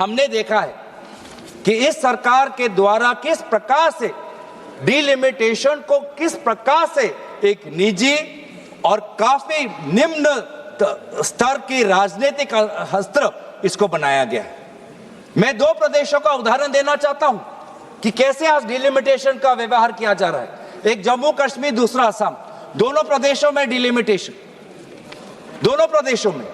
हमने देखा है कि इस सरकार के द्वारा किस प्रकार से डिलिमिटेशन को किस प्रकार से एक निजी और काफी निम्न स्तर की राजनीतिक अस्त्र इसको बनाया गया है। मैं दो प्रदेशों का उदाहरण देना चाहता हूं कि कैसे आज डिलिमिटेशन का व्यवहार किया जा रहा है। एक जम्मू कश्मीर, दूसरा असम, दोनों प्रदेशों में डिलिमिटेशन, दोनों प्रदेशों में।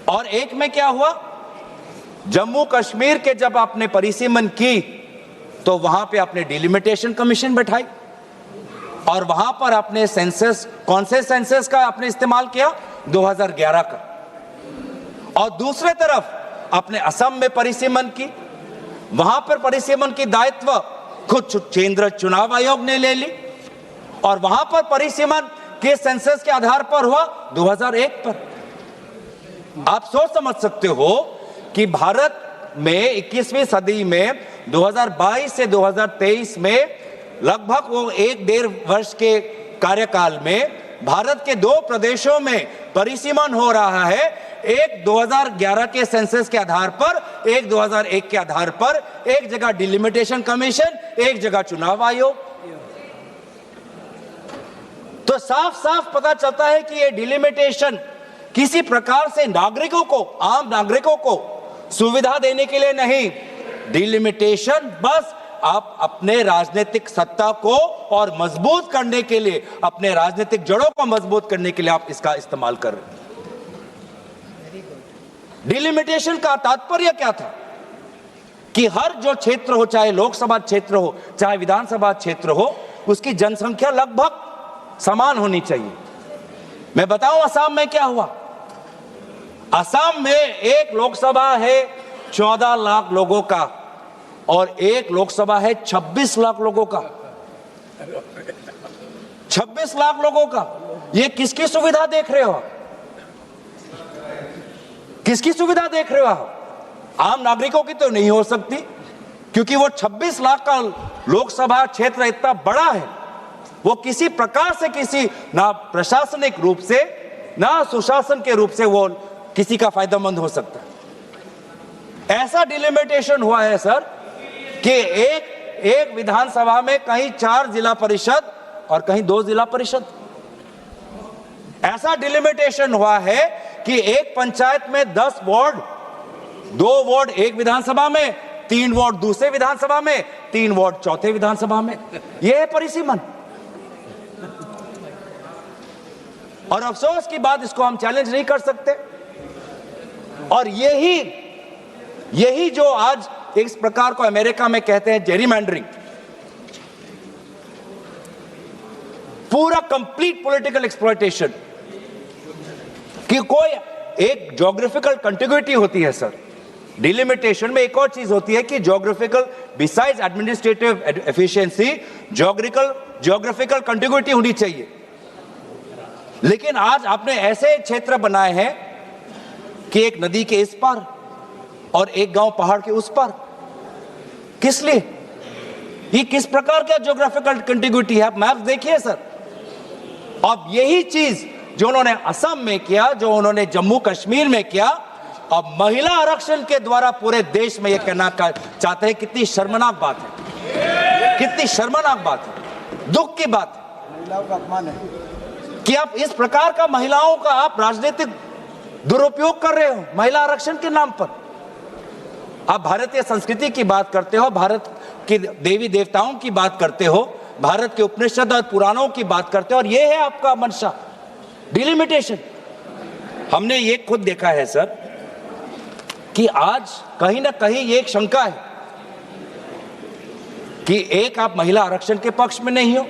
और एक में क्या हुआ, जम्मू कश्मीर के जब आपने परिसीमन की तो वहां पे आपने डिलिमिटेशन कमीशन बैठाई और वहां पर आपने सेंसस, कौन से सेंसस का आपने इस्तेमाल किया, 2011 का। और दूसरे तरफ आपने असम में परिसीमन की, वहां पर परिसीमन की दायित्व खुद केंद्र चुनाव आयोग ने ले ली और वहां पर परिसीमन के सेंसस के आधार पर हुआ 2001 पर। आप सोच समझ सकते हो कि भारत में 21वीं सदी में 2022 से 2023 में लगभग वो 1-1.5 वर्ष के कार्यकाल में भारत के दो प्रदेशों में परिसीमन हो रहा है। एक 2011 के सेंसस के आधार पर, एक 2001 के आधार पर, एक जगह डिलिमिटेशन कमीशन, एक जगह चुनाव आयोग। तो साफ साफ पता चलता है कि ये डिलिमिटेशन किसी प्रकार से नागरिकों को, आम नागरिकों को सुविधा देने के लिए नहीं, डिलिमिटेशन बस आप अपने राजनीतिक सत्ता को और मजबूत करने के लिए, अपने राजनीतिक जड़ों को मजबूत करने के लिए आप इसका इस्तेमाल कर रहे हैं। डिलिमिटेशन का तात्पर्य क्या था कि हर जो क्षेत्र हो, चाहे लोकसभा क्षेत्र हो, चाहे विधानसभा क्षेत्र हो, उसकी जनसंख्या लगभग समान होनी चाहिए। मैं बताऊं असम में क्या हुआ। असम में एक लोकसभा है 14 लाख लोगों का और एक लोकसभा है 26 लाख लोगों का। 26 लाख लोगों का। ये किसकी सुविधा देख रहे हो? किसकी सुविधा देख रहे हो? आम नागरिकों की तो नहीं हो सकती, क्योंकि वो 26 लाख का लोकसभा क्षेत्र इतना बड़ा है, वो किसी प्रकार से, किसी ना प्रशासनिक रूप से ना सुशासन के रूप से वो किसी का फायदेमंद हो सकता है। ऐसा डिलिमिटेशन हुआ है सर कि एक विधानसभा में कहीं 4 जिला परिषद और कहीं 2 जिला परिषद। ऐसा डिलिमिटेशन हुआ है कि एक पंचायत में 10 वार्ड, 2 वार्ड एक विधानसभा में, 3 वार्ड दूसरे विधानसभा में, 3 वार्ड चौथे विधानसभा में। यह है परिसीमन। और अफसोस की बात, इसको हम चैलेंज नहीं कर सकते। और यही जो आज इस प्रकार को अमेरिका में कहते हैं जेरीमैंडरिंग, पूरा कंप्लीट पॉलिटिकल एक्सप्लॉयटेशन, कि कोई एक ज्योग्राफिकल कंटिग्यूटी होती है सर। डिलिमिटेशन में एक और चीज होती है कि geographical, besides administrative efficiency, geographical contiguity होनी चाहिए। लेकिन आज आपने ऐसे क्षेत्र बनाए हैं कि एक नदी के इस पार और एक गांव पहाड़ के उस पार। किस लिए? ये किस प्रकार का ज्योग्राफिकल कंटिग्यूटी है? आप मैप देखिए सर। अब यही चीज जो उन्होंने असम में किया, जो उन्होंने जम्मू कश्मीर में किया, अब महिला आरक्षण के द्वारा पूरे देश में ये कहना चाहते हैं। कितनी शर्मनाक बात है, कितनी शर्मनाक बात है, दुख की बात है। महिलाओं का अपमान है कि आप इस प्रकार का महिलाओं का आप राजनीतिक दुरुपयोग कर रहे हो महिला आरक्षण के नाम पर। आप भारतीय संस्कृति की बात करते हो, भारत के देवी देवताओं की बात करते हो, भारत के उपनिषद और पुराणों की बात करते हो, और ये है आपका मंशा, डिलिमिटेशन। हमने ये खुद देखा है सर कि आज कहीं ना कहीं ये एक शंका है कि एक, आप महिला आरक्षण के पक्ष में नहीं हो,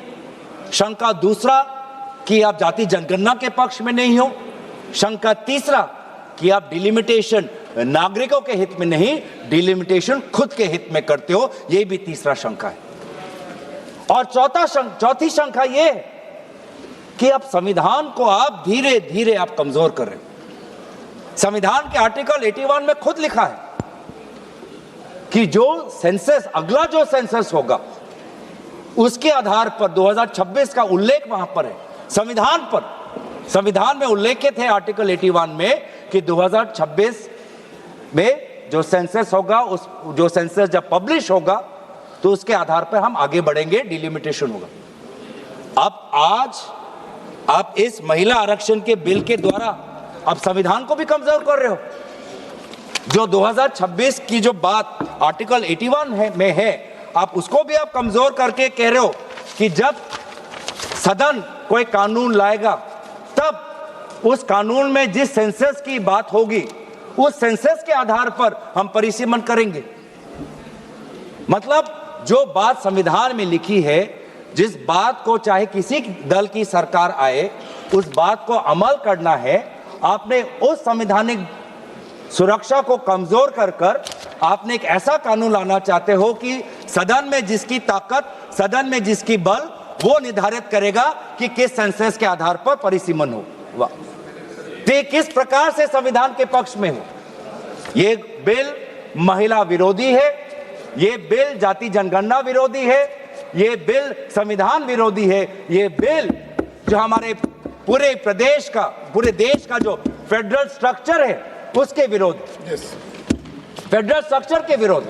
शंका दूसरा कि आप जाति जनगणना के पक्ष में नहीं हो, शंका तीसरा कि आप डिलिमिटेशन नागरिकों के हित में नहीं, डिलिमिटेशन खुद के हित में करते हो, यह भी तीसरा शंका है। और चौथी शंका यह है कि आप संविधान को आप धीरे धीरे आप कमजोर कर रहे हो। संविधान के आर्टिकल 81 में खुद लिखा है कि जो सेंसस, अगला जो सेंसस होगा उसके आधार पर 2026 का उल्लेख वहां पर है संविधान पर। संविधान में उल्लेखित है आर्टिकल 81 में कि 2026 में जो सेंसस होगा, उस जो सेंसस जब पब्लिश होगा तो उसके आधार पर हम आगे बढ़ेंगे, डिलिमिटेशन होगा। अब आज आप इस महिला आरक्षण के बिल के द्वारा अब संविधान को भी कमजोर कर रहे हो। जो 2026 की जो बात आर्टिकल 81 में है, आप उसको भी आप कमजोर करके कह रहे हो कि जब सदन कोई कानून लाएगा तब उस कानून में जिस सेंसस की बात होगी उस सेंसस के आधार पर हम परिसीमन करेंगे। मतलब जो बात संविधान में लिखी है, जिस बात को चाहे किसी दल की सरकार आए उस बात को अमल करना है, आपने उस संवैधानिक सुरक्षा को कमजोर कर आपने एक ऐसा कानून लाना चाहते हो कि सदन में जिसकी ताकत, सदन में जिसकी बल, वो निर्धारित करेगा कि किस सेंसस के आधार पर परिसीमन हो। वाह, तो किस प्रकार से संविधान के पक्ष में हो। ये बिल महिला विरोधी है, ये बिल जाति जनगणना विरोधी है, ये बिल संविधान विरोधी है, ये बिल जो हमारे पूरे प्रदेश का, पूरे देश का जो फेडरल स्ट्रक्चर है उसके विरोध, फेडरल स्ट्रक्चर के विरोध।